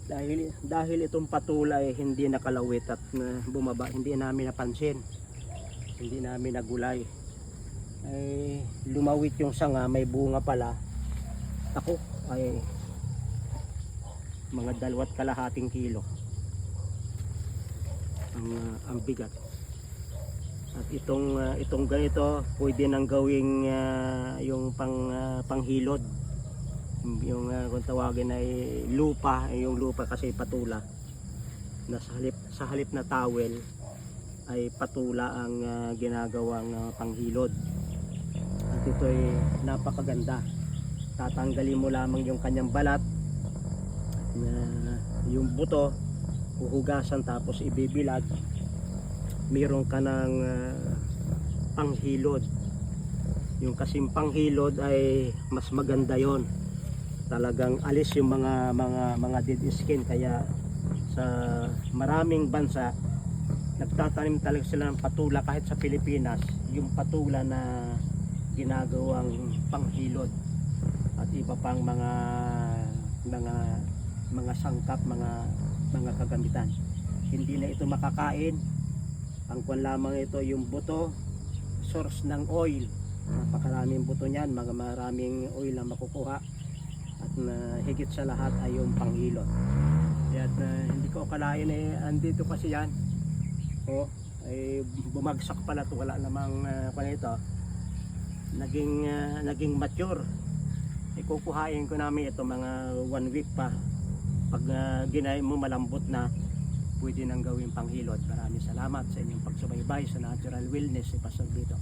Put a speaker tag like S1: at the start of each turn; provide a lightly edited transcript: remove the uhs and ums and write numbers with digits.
S1: Dahil itong patula ay hindi nakalawit at bumaba, hindi namin napansin, hindi namin nagulay, ay lumawit yung sanga, may bunga pala. Ako ay mga 2.5 kilo ang bigat. At itong ganito pwede nang gawing yung panghilod, yung kung tawagin ay lupa, yung lupa kasi patula na sa halip na towel ay patula ang ginagawang panghilod. At ito ay napakaganda. Tatanggalin mo lamang yung kanyang balat, yung buto huhugasan, tapos ibibilad. Meron ka ng panghilod. Yung kasing panghilod ay mas maganda yon, talagang alis yung mga dead skin. Kaya sa maraming bansa nagtatanim talaga sila ng patula. Kahit sa Pilipinas, yung patula na ginagawang panghilod at iba pang mga sangkap, mga kagamitan. Hindi na ito makakain. Ang kwan lamang ito yung buto, source ng oil. Napakaraming buto niyan, maraming oil na makukuha. At higit sa lahat ay yung panghilod. Kaya hindi ko akalain andito kasi yan. Ay bumagsak pala ito, wala namang kwan ito. Naging mature. Kukuhain ko namin ito mga 1 week pa. Pag ginay mo malambot na, pwede nang gawing panghilod. Maraming salamat sa inyong pagsubaybay sa Natural Wellness si Pastor Vito.